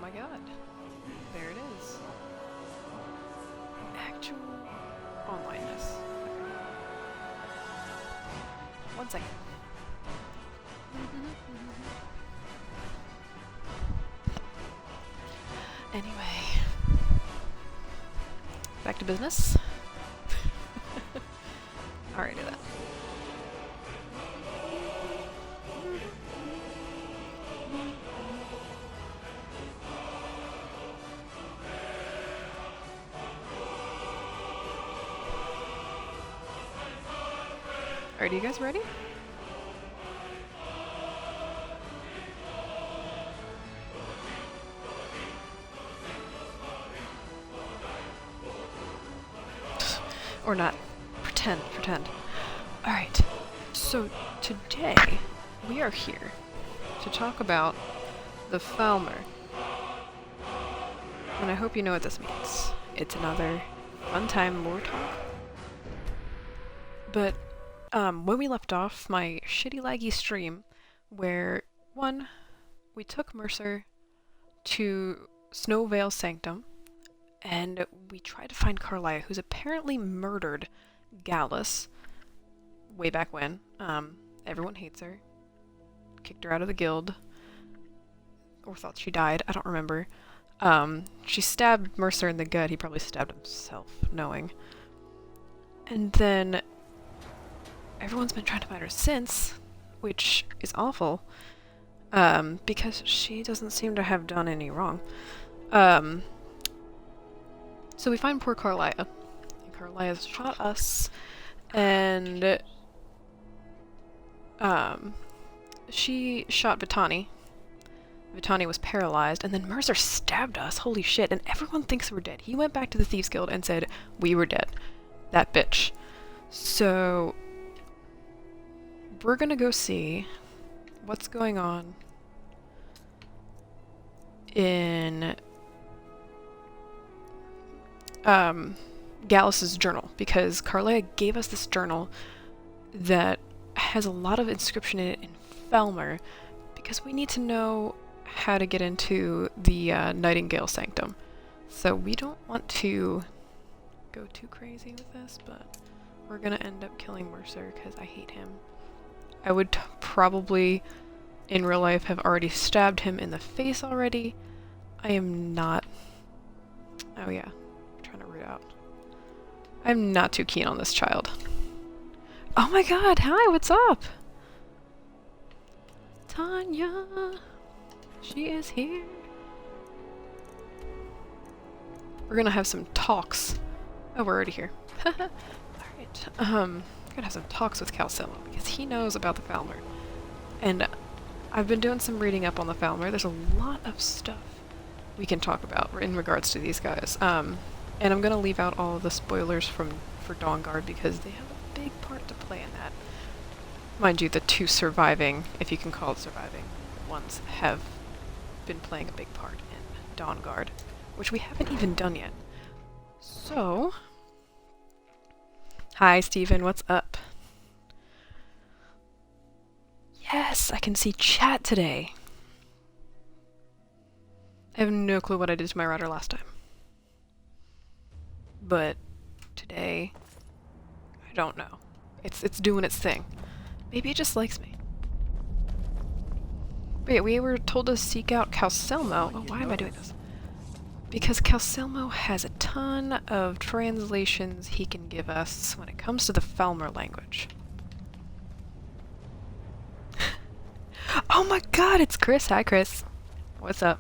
my god. There it is. Actual onlineness. One second. Anyway. Back to business. Alright, do that. Alright, are you guys ready? Or not. Pretend. Alright, so today we are here to talk about the Falmer. And I hope you know what this means. It's another fun time lore talk. But when we left off my shitty laggy stream, where we took Mercer to Snow Sanctum, and we tried to find Carlia, who's apparently murdered Gallus way back when. Everyone hates her. Kicked her out of the guild. Or thought she died. I don't remember. She stabbed Mercer in the gut. He probably stabbed himself, knowing. And then everyone's been trying to find her since, which is awful, because she doesn't seem to have done any wrong. So we find poor Carlia. And Carlia's shot us, and she shot Vitani. Vitani was paralyzed, and then Mercer stabbed us. Holy shit, and everyone thinks we're dead. He went back to the Thieves Guild and said, we were dead. That bitch. So we're gonna go see what's going on in Gallus's journal, because Carlia gave us this journal that has a lot of inscription in it in Falmer, because we need to know how to get into the Nightingale Sanctum. So we don't want to go too crazy with this, but we're gonna end up killing Mercer because I hate him. I would probably in real life have already stabbed him in the face already. I am not... Oh yeah, I'm trying to root out. I'm not too keen on this child. Oh my god, hi, what's up? Tanya! She is here. We're gonna have some talks. Oh, we're already here. Alright, we're gonna have some talks with Calcello, because he knows about the Falmer. And I've been doing some reading up on the Falmer. There's a lot of stuff we can talk about in regards to these guys. And I'm gonna leave out all of the spoilers for Dawnguard, because they have a big part to play in that. Mind you, the two surviving, if you can call it surviving, ones have been playing a big part in Dawnguard, which we haven't even done yet. So, hi Steven, what's up? Yes, I can see chat today. I have no clue what I did to my router last time. But today, I don't know. It's doing its thing. Maybe it just likes me. Wait, we were told to seek out Calcelmo. Oh, why am I doing this? Because Calcelmo has a ton of translations he can give us when it comes to the Falmer language. Oh my god, it's Chris. Hi, Chris. What's up?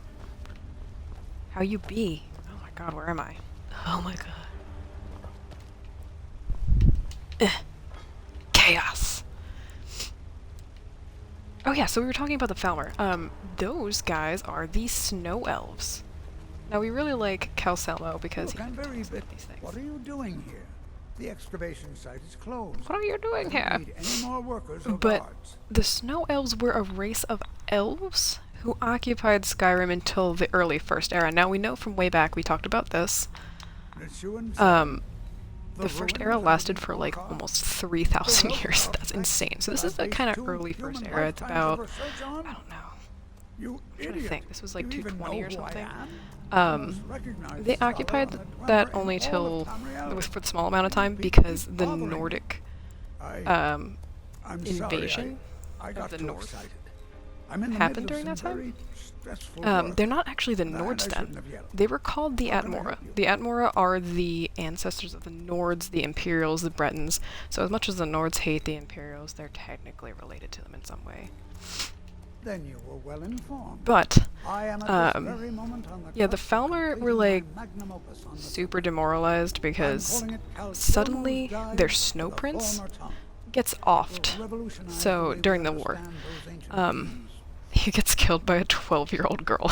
How you be? Oh my god, where am I? Oh my god. Chaos. Oh yeah, so we were talking about the Falmer. Those guys are the Snow Elves. Now we really like Calcelmo because Look, he I'm can very tell us busy. these things. What are you doing here? The excavation site is closed. What are you doing I here? don't need any more workers or But guards. the Snow Elves were a race of elves who occupied Skyrim until the early First Era. Now we know from way back, we talked about this, the First Era lasted for like almost 3,000 years. That's insane. So this is the kind of early First Era. It's about, I don't know, You I'm trying to idiot! think. This was like You even 220 know or who I something. am? The Um, most recognized they scholar occupied on the that Dwemer in only all of till Tamriel. for the small amount of time People because keep the bothering me. Nordic I, um, I'm invasion sorry. I of got the too North excited. I'm in the happened middle of during some that time. very stressful work. They're not actually the and Nords I then. shouldn't have yelled. They were called the How can I Atmora. help you? The Atmora are the ancestors of the Nords, the Imperials, the Bretons. So as much as the Nords hate the Imperials, they're technically related to them in some way. Then you were well informed. But I am at this very moment on the yeah, the cusp of Falmer were completing my like magnum opus on the super demoralized I'm because calling it Calciumos suddenly Dive their to Snow the Prince Falmer tongue. gets It will offed. revolutionize the So way we during the war, understand those ancient um, beings. he gets killed by a 12-year-old girl.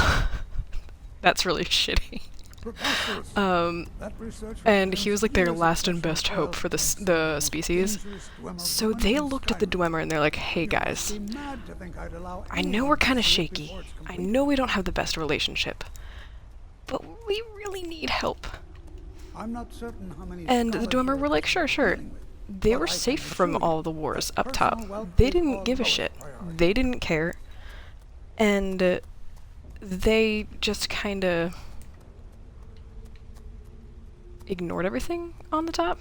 That's really shitty. Preposterous. Um, That research and he was like their represents last years and of best sexual hope for the toil against the most species. dangerous Dwemer So woman they in looked at the Skyrim. Dwemer and they're like, hey You guys, must be mad to think I'd allow I know anyone we're to kind of see it shaky. before it's I complete. know we don't have the best relationship. But we really need help. I'm not certain how many And the scholars Dwemer you're were like, sure, sure. dealing with, They but were I can safe from assure you all the wars that up top. personal welfare They is didn't our give a lowest shit. priority. They didn't care. And they just kind of ignored everything on the top.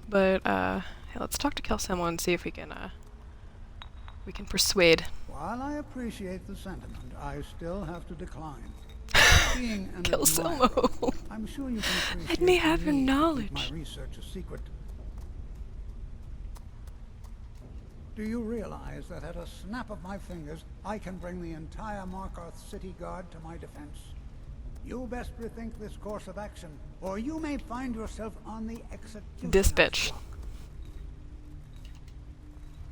But hey, let's talk to Kelsamo and see if we can persuade. While I appreciate the sentiment, I still have to decline. Being an Kelsamo. admirer, I'm sure you can appreciate Let me have the your need to keep knowledge. my research a secret. Do you realize that at a snap of my fingers, I can bring the entire Markarth City Guard to my defense? You best rethink this course of action, or you may find yourself on the executioner's This bitch. block.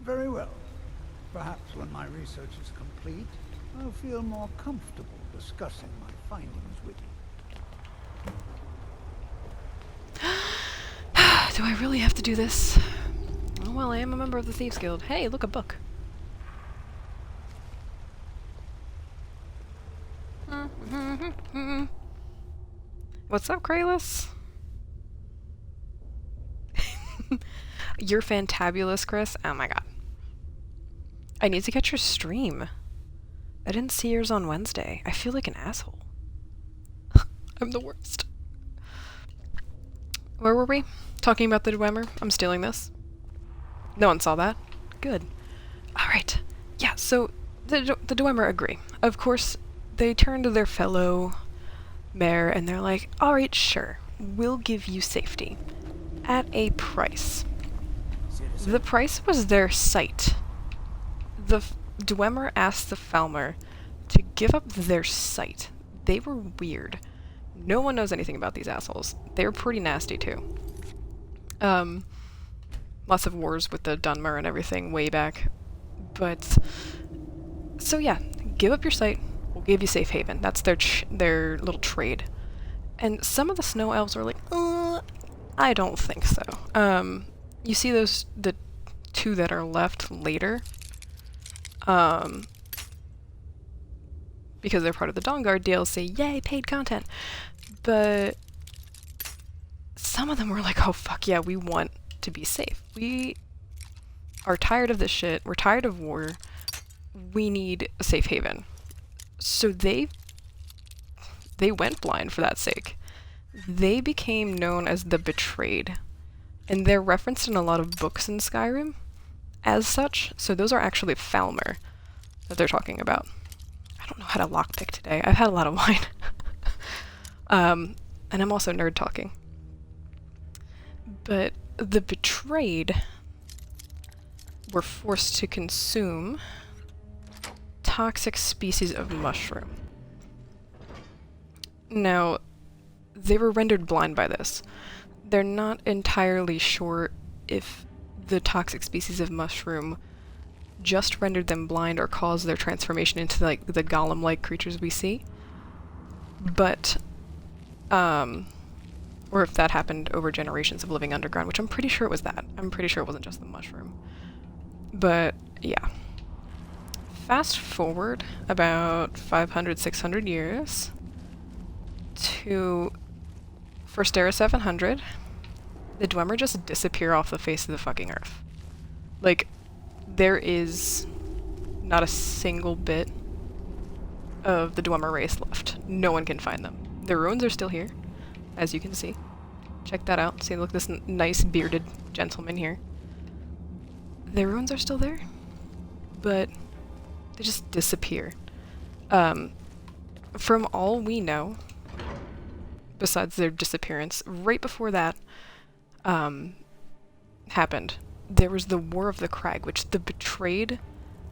Very well. Perhaps when my research is complete, I'll feel more comfortable discussing my findings with you. Do I really have to do this? Oh, well, I am a member of the Thieves Guild. Hey, look, a book. What's up, Kralis? You're fantabulous, Chris. Oh my god. I need to catch your stream. I didn't see yours on Wednesday. I feel like an asshole. I'm the worst. Where were we? Talking about the Dwemer? I'm stealing this. No one saw that. Good. Alright. Yeah, so the Dwemer agree. Of course, they turn to their fellow mayor and they're like, alright, sure. We'll give you safety. At a price. The price was their sight. The Dwemer asked the Falmer to give up their sight. They were weird. No one knows anything about these assholes. They're pretty nasty too. Lots of wars with the Dunmer and everything way back. But so yeah, give up your sight. We'll give you safe haven. That's their little trade. And some of the Snow Elves are like, I don't think so. You see the two that are left later. Because they're part of the Dawnguard DLC. Yay, paid content. But some of them were like, oh fuck yeah, we want to be safe. We are tired of this shit. We're tired of war. We need a safe haven. So they went blind for that sake. They became known as the Betrayed. And they're referenced in a lot of books in Skyrim as such. So those are actually Falmer that they're talking about. I don't know how to lockpick today. I've had a lot of wine. And I'm also nerd talking. But the Betrayed were forced to consume toxic species of mushroom. Now, they were rendered blind by this. They're not entirely sure if the toxic species of mushroom just rendered them blind or caused their transformation into like the golem-like creatures we see. But, or if that happened over generations of living underground, which I'm pretty sure it was that. I'm pretty sure it wasn't just the mushroom. But, yeah. Fast forward about 500, 600 years to First Era 700. The Dwemer just disappear off the face of the fucking earth. Like, there is not a single bit of the Dwemer race left. No one can find them. Their ruins are still here, as you can see. Check that out. See, look, this nice bearded gentleman here. Their ruins are still there, but they just disappear. From all we know, besides their disappearance, right before that happened, there was the War of the Crag, which the betrayed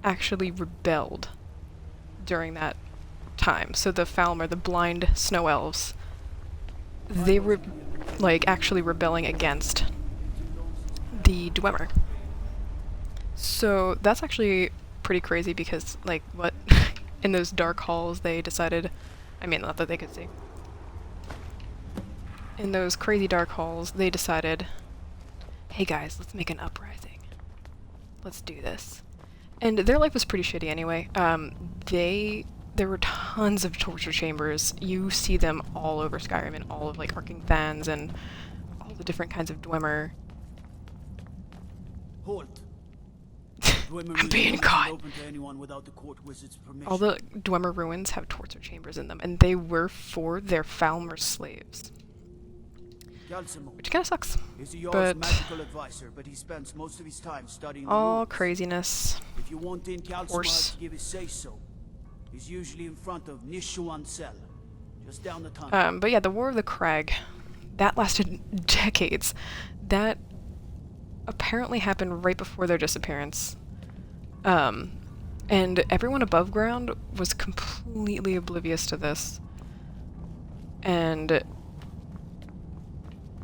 actually rebelled during that time. So the Falmer, the blind Snow Elves, they were like actually rebelling against the Dwemer. So that's actually pretty crazy because, like, what in those dark halls they decided, I mean, not that they could see. In those crazy dark halls, they decided, hey guys, let's make an uprising. Let's do this. And their life was pretty shitty anyway. There were tons of torture chambers. You see them all over Skyrim and all of, like, Arcing Thans and all the different kinds of Dwemer. Halt. I'm being caught. Open to anyone without the court wizard's permission. All the Dwemer ruins have torture chambers in them, and they were for their Falmer slaves. Which kind of sucks. He's a But magical advisor, but he spends most of his time studying the all rules. craziness. If you want in course. Kalsimar to give his say-so, he's usually in front of Nishuan Cell, just down the tunnel. But yeah, the War of the Crag, that lasted decades. That apparently happened right before their disappearance. And everyone above ground was completely oblivious to this. And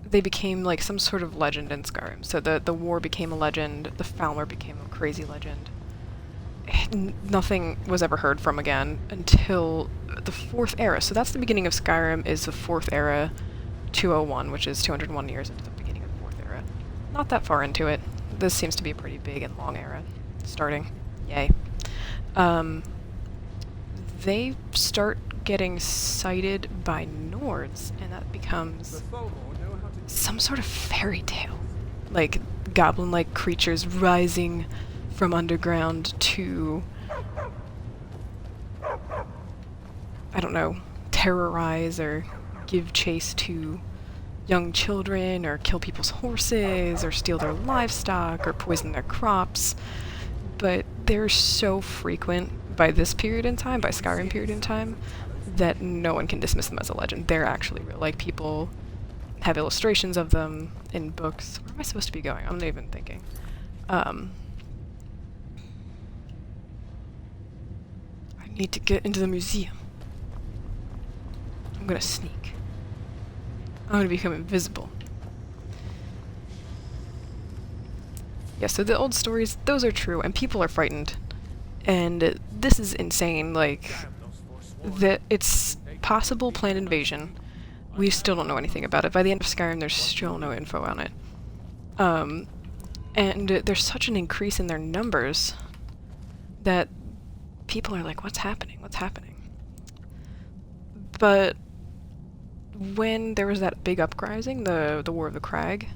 they became like some sort of legend in Skyrim. So the war became a legend, the Falmer became a crazy legend. Nothing was ever heard from again until the 4th era. So that's the beginning of Skyrim, is the 4th era, 201, which is 201 years into the beginning of the 4th era. Not that far into it. This seems to be a pretty big and long era starting. Yay. They start getting sighted by Nords, and that becomes some sort of fairy tale. Like goblin-like creatures rising from underground to, I don't know, terrorize or give chase to young children, or kill people's horses, or steal their livestock, or poison their crops. But they're so frequent by this period in time, by Skyrim period in time, that no one can dismiss them as a legend. They're actually real. Like, people have illustrations of them in books. Where am I supposed to be going? I'm not even thinking. I need to get into the museum. I'm gonna sneak. I'm gonna become invisible. Yeah, so the old stories, those are true, and people are frightened. And this is insane, like, that it's possible planned invasion. We still don't know anything about it. By the end of Skyrim, there's still no info on it. And there's such an increase in their numbers that people are like, what's happening? What's happening? But when there was that big uprising, the War of the Crag,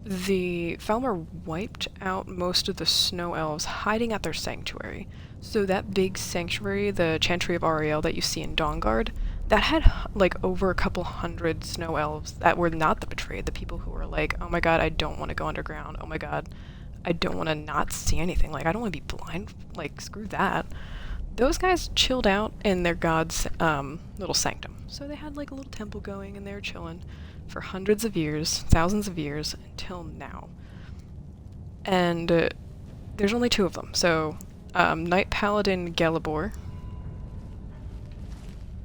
the Falmer wiped out most of the Snow Elves hiding at their sanctuary. So that big sanctuary, the Chantry of Ariel that you see in Dawnguard, that had like over a couple hundred Snow Elves that were not the betrayed, the people who were like, oh my god, I don't want to go underground, oh my god, I don't want to not see anything, like, I don't want to be blind, like, screw that. Those guys chilled out in their god's little sanctum. So they had like a little temple going, and they were chilling for hundreds of years, thousands of years, until now. And there's only 2 of them. So Knight Paladin Gelibor,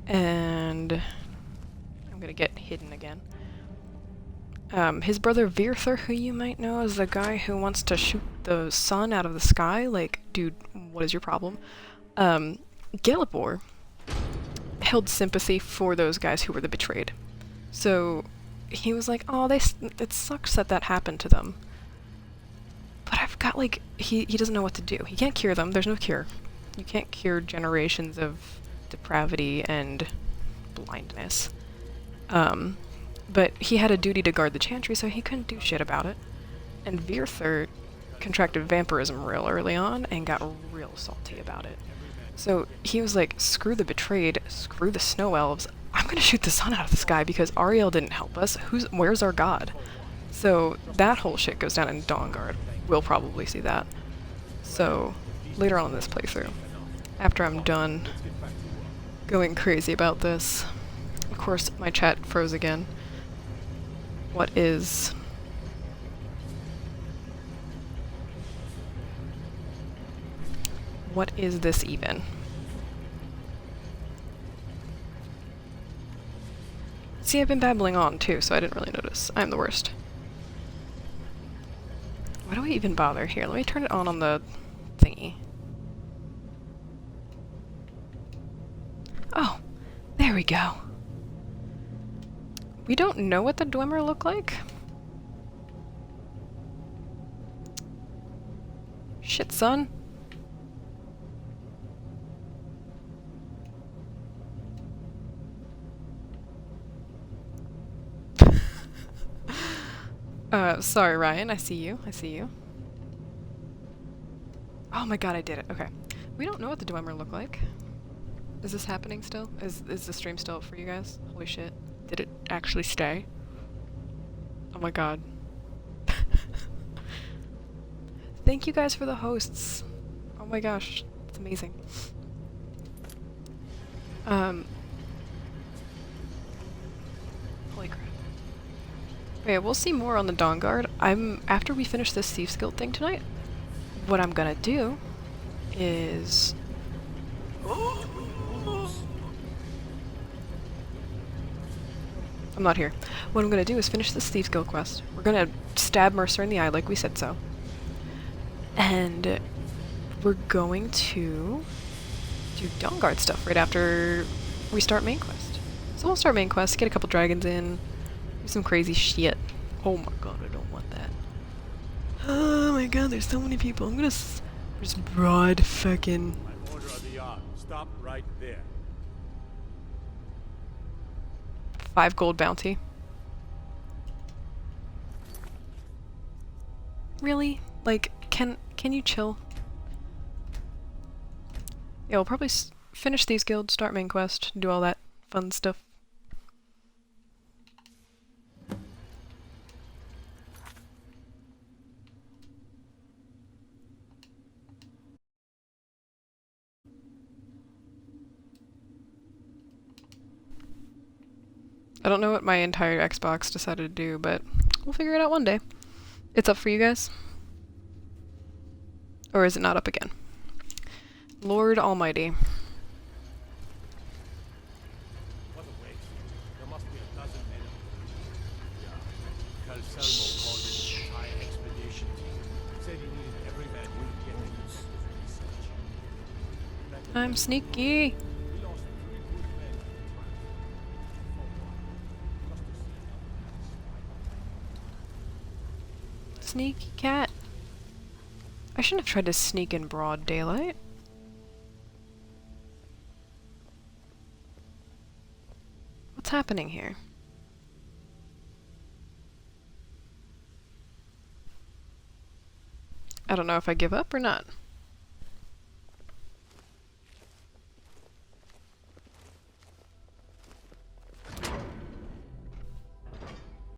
and I'm gonna get hidden again. His brother Virthur, who you might know as the guy who wants to shoot the sun out of the sky. Like, dude, what is your problem? Gelibor held sympathy for those guys who were the betrayed. So he was like, oh, it sucks that happened to them. But I've got, like, he doesn't know what to do. He can't cure them. There's no cure. You can't cure generations of depravity and blindness. But he had a duty to guard the Chantry, so he couldn't do shit about it. And Virthur contracted vampirism real early on and got real salty about it. So he was like, screw the betrayed, screw the Snow Elves. I'm gonna shoot the sun out of the sky because Ariel didn't help us. Where's our god? So that whole shit goes down in Dawnguard. We'll probably see that. So later on in this playthrough, after I'm done going crazy about this, of course my chat froze again. What is this even? See, I've been babbling on too, so I didn't really notice. I'm the worst. Why do I even bother? Here, let me turn it on the thingy. Oh, there we go. We don't know what the Dwemer look like? Shit, son. Sorry, Ryan. I see you. I see you. Oh my god, I did it. Okay. We don't know what the Dwemer look like. Is this happening still? Is the stream still up for you guys? Holy shit. Did it actually stay? Oh my god. Thank you guys for the hosts. Oh my gosh. It's amazing. Holy crap. Okay, we'll see more on the Dawnguard. After we finish this Thieves Guild thing tonight, what I'm gonna do is... I'm not here. What I'm gonna do is finish this Thieves Guild quest. We're gonna stab Mercer in the eye like we said so. And we're going to do Dawnguard stuff right after we start main quest. So we'll start main quest, get a couple dragons in, do some crazy shit. Oh my god, I don't want that. Oh my god, there's so many people. I'm gonna just broad fucking... By order of the yard, stop right there. 5 gold bounty. Really? Like, can you chill? Yeah, we'll probably finish these guilds, start main quest, do all that fun stuff. I don't know what my entire Xbox decided to do, but we'll figure it out one day. It's up for you guys? Or is it not up again? Lord Almighty. What a waste. There must be a dozen men. Yeah. Calcelmo called it an entire expedition. Said he needed every man who could get to use research. I'm sneaky. We lost 3 good men at the time. Sneaky cat. I shouldn't have tried to sneak in broad daylight. What's happening here? I don't know if I give up or not.